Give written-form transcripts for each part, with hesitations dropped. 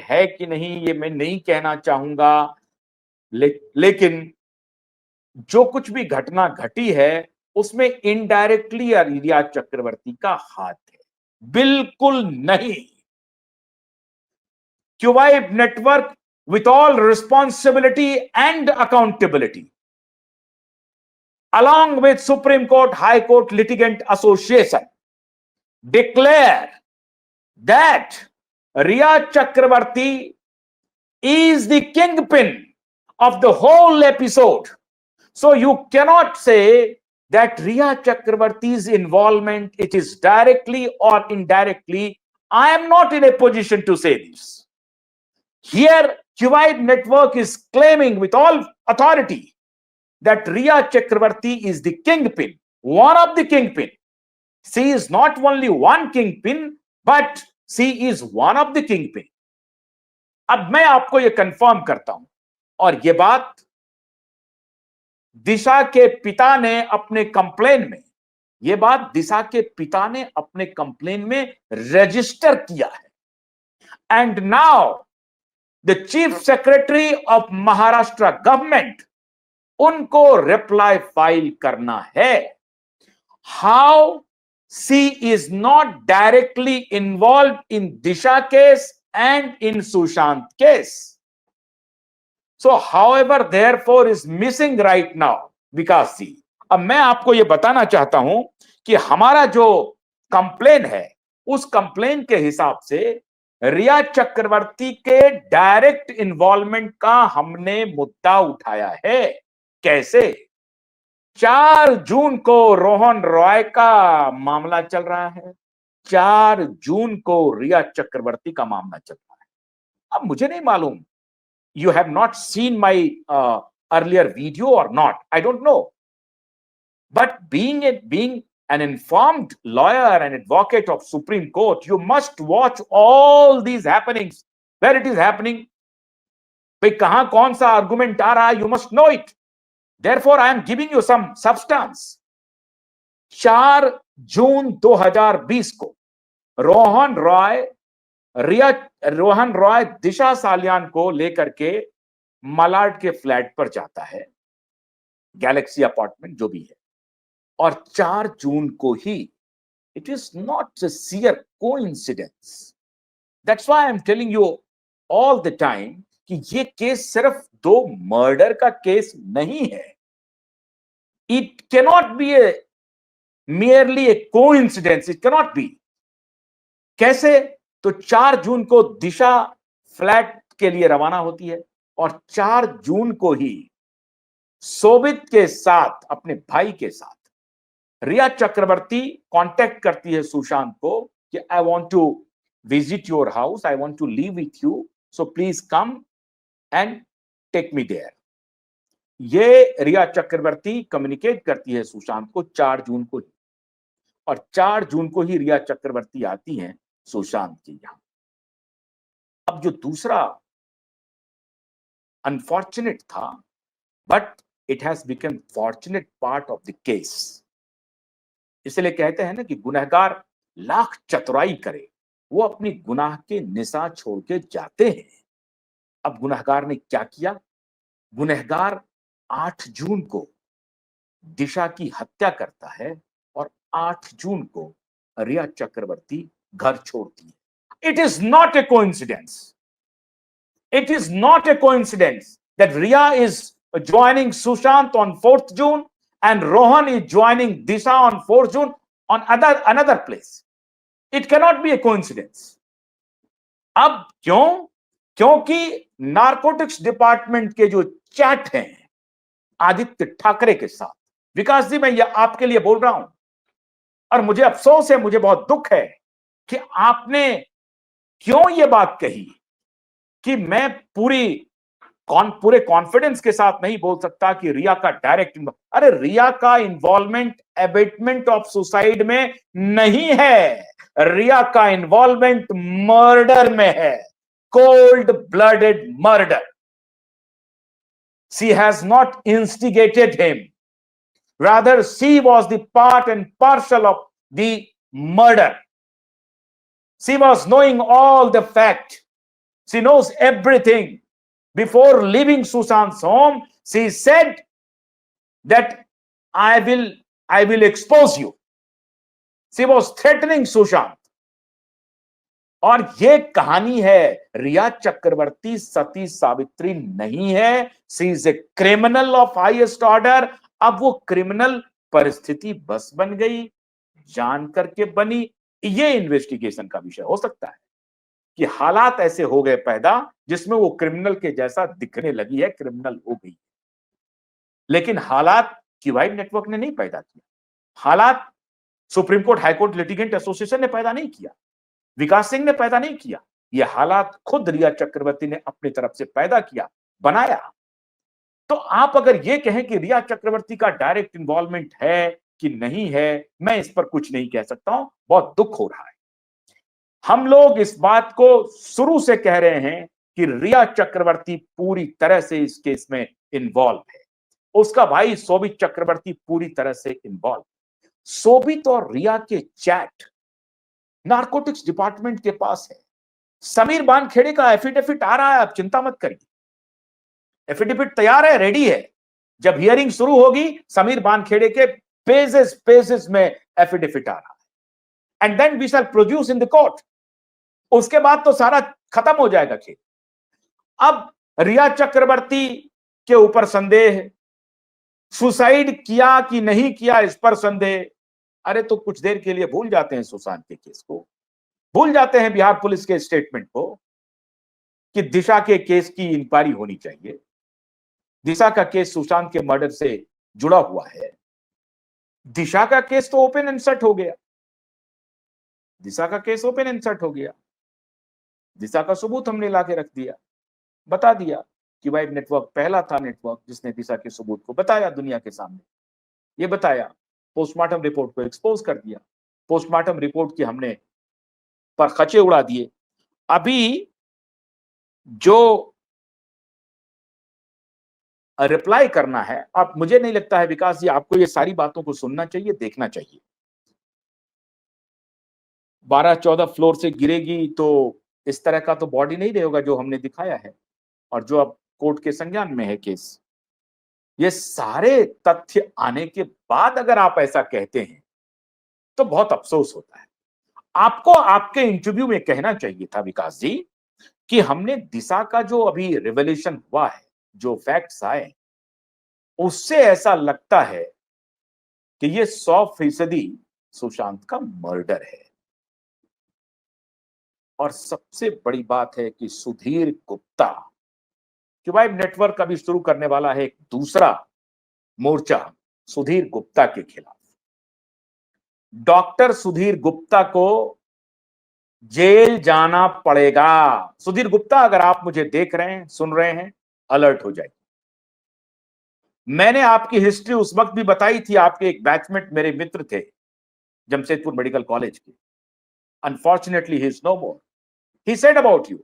है कि नहीं ये मैं नहीं कहना चाहूंगा, लेकिन जो कुछ भी घटना घटी है उसमें इनडायरेक्टली रिया चक्रवर्ती का हाथ है। बिल्कुल नहीं। क्यूबाइब network with all responsibility and accountability, along with Supreme Court, High Court Litigant Association, declare that Riya Chakravarti is the kingpin of the whole episode. So you cannot say that Riya Chakravarti's involvement, it is directly or indirectly. I am not in a position to say this. Here, Kuwait Network is claiming with all authority that Riya Chakravarti is the kingpin, one of the kingpin. She is not only one kingpin, but she is one of the kingpin. अब मैं आपको ये confirm करता हूं, और ये बात दिशा के पिता ने अपने कंप्लेन में, ये बात दिशा के पिता ने अपने कंप्लेन में रजिस्टर किया है। And now the chief secretary of Maharashtra government, उनको रिप्लाई फाइल करना है। How she is not directly involve in Disha case and in Sushant case. So however therefore is missing right now Vikas ji. अब मैं आपको यह बताना चाहता हूं कि हमारा जो कंप्लेन है उस कंप्लेन के हिसाब से रिया चक्रवर्ती के डायरेक्ट इन्वॉल्वमेंट का हमने मुद्दा उठाया है। कैसे? 4 जून को रोहन रॉय का मामला चल रहा है, 4 जून को रिया चक्रवर्ती का मामला चल रहा है। अब मुझे नहीं मालूम, you have not seen my earlier video or not, I don't know, but being an informed lawyer and advocate of Supreme Court, you must watch all these happenings, where it is happening, भाई कहां कौन सा argument आ रहा है, you must know it. Therefore I am giving you some substance. 4 जून 2020 को रोहन रॉय दिशा सालियान को लेकर के मलाड के फ्लैट पर जाता है, गैलेक्सी अपार्टमेंट जो भी है, और 4 जून को ही, it is not a sheer coincidence. That's why I am telling you all the time कि ये केस सिर्फ 2 मर्डर का केस नहीं है. It cannot be merely a coincidence. It cannot be. कैसे? तो 4 जून को दिशा फ्लैट के लिए रवाना होती है और 4 जून को ही शोभित के साथ, अपने भाई के साथ, रिया चक्रवर्ती कांटेक्ट करती है सुशांत को कि I want to visit your house, I want to live with you, so please come and take me there. ये रिया चक्रवर्ती कम्युनिकेट करती है सुशांत को 4 जून को ही, और 4 जून को ही रिया चक्रवर्ती आती हैं सुशांत के यहां। अब जो दूसरा अनफॉर्चुनेट था, but it has become fortunate part of the case. इसलिए कहते हैं ना कि गुनहगार लाख चतुराई करे, वो अपनी गुनाह के निशा छोड़ के जाते हैं। अब गुनहगार ने क्या किया? गुनहगार 8 जून को दिशा की हत्या करता है और 8 जून को रिया चक्रवर्ती घर छोड़ती है। It is not a coincidence. It is not a coincidence that Riya is joining Sushant on 4th June and Rohan is joining Disha on 4th June on another place. It cannot be a coincidence. अब क्यों? क्योंकि narcotics department के जो chat हैं आदित्य ठाकरे के साथ, विकास जी मैं ये आपके लिए बोल रहा हूं, और मुझे अफसोस है, मुझे बहुत दुख है कि आपने क्यों ये बात कही कि मैं पूरे कॉन्फिडेंस के साथ नहीं बोल सकता कि रिया का डायरेक्ट, अरे रिया का इन्वॉल्वमेंट एबेटमेंट ऑफ सुसाइड में नहीं है, रिया का इन्वॉल्वमेंट मर्डर में है, cold blooded murder. She has not instigated him, rather she was the part and parcel of the murder. She was knowing all the fact She knows everything. Before leaving Sushant's home, she said that I will expose you. She was threatening Sushant. और ये कहानी है, रिया चक्रवर्ती सती सावित्री नहीं है, she is a criminal of highest order. अब वो criminal परिस्थिति बस बन गई, जान करके बनी, ये इन्वेस्टिगेशन का विषय हो सकता है कि हालात ऐसे हो गए पैदा जिसमें वो क्रिमिनल के जैसा दिखने लगी है, क्रिमिनल हो गई। लेकिन हालात क्यूबाइट नेटवर्क ने नहीं पैदा किया, हालात supreme court high court litigant association ने पैदा नहीं किया, विकास सिंह ने पैदा नहीं किया, ये हालात खुद रिया चक्रवर्ती ने अपनी तरफ से पैदा किया, बनाया। तो आप अगर ये कहें कि रिया चक्रवर्ती का डायरेक्ट इन्वॉल्वमेंट है कि नहीं है, मैं इस पर कुछ नहीं कह सकता हूं, बहुत दुख हो रहा है। हम लोग इस बात को शुरू से कह रहे हैं कि रिया चक्रवर्ती पूरी तरह से इस केस में इन्वॉल्व है, उसका भाई शोभित चक्रवर्ती पूरी तरह से इन्वॉल्व। शोभित और रिया के चैट नारकोटिक्स डिपार्टमेंट के पास है। समीर बानखेड़े का एफिडेविट आ रहा है, आप चिंता मत करिए, एफिडेविट तैयार है, रेडी है। जब हियरिंग शुरू होगी, समीर बानखेड़े के पेजेस में एफिडेविट आ रहा है, and then we shall produce in the court. उसके बाद तो सारा खत्म हो जाएगा खेल। अब रिया चक्रवर्ती के ऊपर संदेह, सुसाइड किया कि नहीं किया इस पर संदेह। अरे तो कुछ देर के लिए भूल जाते हैं सुशांत के केस को, भूल जाते हैं बिहार पुलिस के स्टेटमेंट को कि दिशा के केस की इंक्वायरी होनी चाहिए। दिशा का केस सुशांत के मर्डर से जुड़ा हुआ है। दिशा का केस तो ओपन एंड शट हो गया, दिशा का केस ओपन एंड शट हो गया। दिशा का सबूत हमने लाके रख दिया, बता दिया कि वाइब नेटवर्क पहला था नेटवर्क जिसने दिशा के सबूत को बताया दुनिया के सामने। ये बताया, पोस्टमार्टम रिपोर्ट को एक्सपोज कर दिया, पोस्टमार्टम रिपोर्ट की हमने पर खचे उड़ा दिए। अभी जो रिप्लाई करना है, अब मुझे नहीं लगता है विकास जी आपको ये सारी बातों को सुनना चाहिए, देखना चाहिए। 12-14 फ्लोर से गिरेगी तो इस तरह का तो बॉडी नहीं रहेगा जो हमने दिखाया है और जो अब कोर्ट के संज्ञान में है केस। ये सारे तथ्य आने के बाद अगर आप ऐसा कहते हैं तो बहुत अफसोस होता है। आपको आपके इंटरव्यू में कहना चाहिए था विकास जी कि हमने दिशा का जो अभी रिवेलेशन हुआ है, जो फैक्ट्स आए, उससे ऐसा लगता है कि ये 100% सुशांत का मर्डर है। और सबसे बड़ी बात है कि सुधीर गुप्ता, क्यूबाइब नेटवर्क अभी शुरू करने वाला है एक दूसरा मोर्चा सुधीर गुप्ता के खिलाफ। डॉक्टर सुधीर गुप्ता को जेल जाना पड़ेगा। सुधीर गुप्ता, अगर आप मुझे देख रहे हैं, सुन रहे हैं, अलर्ट हो जाइए। मैंने आपकी हिस्ट्री उस वक्त भी बताई थी, आपके एक बैचमेट मेरे मित्र थे जमशेदपुर मेडिकल कॉलेज के। Unfortunately he is no more. He said about you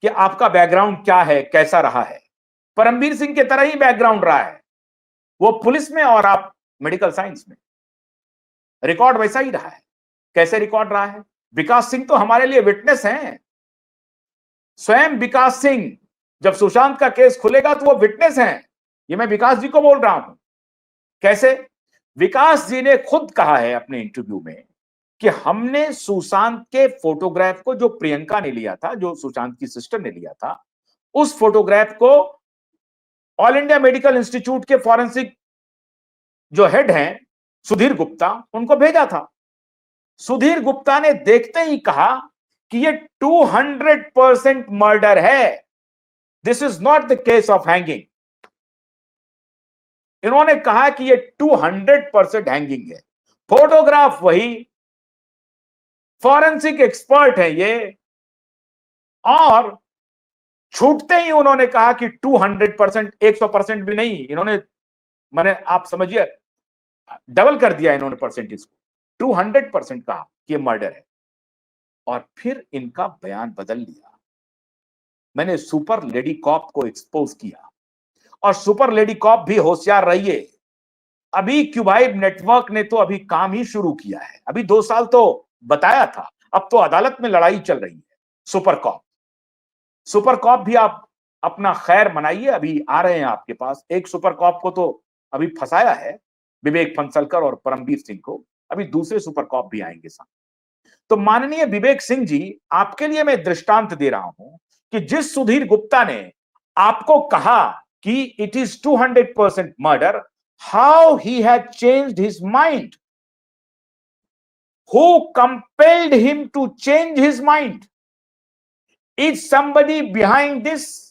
कि आपका बैकग्राउंड क्या है, कैसा रहा है। परमवीर सिंह की तरह ही बैकग्राउंड रहा है, वो पुलिस में और आप मेडिकल साइंस में। रिकॉर्ड वैसा ही रहा है। कैसे रिकॉर्ड रहा है? विकास सिंह तो हमारे लिए विटनेस हैं। स्वयं विकास सिंह, जब सुशांत का केस खुलेगा तो वो विटनेस हैं। ये मैं विकास जी को बोल रहा हूं। कैसे? विकास जी ने खुद कहा है अपने इंटरव्यू में कि हमने सुशांत के फोटोग्राफ को, जो प्रियंका ने लिया था, जो सुशांत की सिस्टर ने लिया था, उस फोटोग्राफ को ऑल इंडिया मेडिकल इंस्टीट्यूट के फॉरेंसिक जो हेड हैं सुधीर गुप्ता, उनको भेजा था। सुधीर गुप्ता ने देखते ही कहा कि ये 200% मर्डर है, this is not the case of hanging. इन्होंने कहा कि ये 200% हैंगिंग है। फोटोग्राफ वही, फॉरेंसिक एक्सपर्ट है ये, और छूटते ही उन्होंने कहा कि 200%, 100% भी नहीं, इन्होंने, मैंने, आप समझिए, डबल कर दिया इन्होंने परसेंटेज को, 200% कहा कि मर्डर है। और फिर इनका बयान बदल लिया। मैंने सुपर लेडी कॉप को एक्सपोज किया, और सुपर लेडी कॉप भी होशियार रहिए। अभी क्यूबाइब नेटवर्क ने तो अभी काम ही शुरू किया है। अभी 2 साल तो बताया था, अब तो अदालत में लड़ाई चल रही है। सुपर कॉप सुपर कॉप भी आप अपना खैर मनाइए, अभी आ रहे हैं आपके पास। एक सुपर कॉप को तो अभी फंसाया है, विवेक फंसलकर और परमवीर सिंह को, अभी दूसरे सुपर कॉप भी आएंगे सामने। तो माननीय विवेक सिंह जी, आपके लिए मैं दृष्टांत दे रहा हूं कि जिस सुधीर गुप्ता ने आपको कहा कि it is 200% murder, how he had changed his mind, who compelled him to change his mind? Is somebody behind this?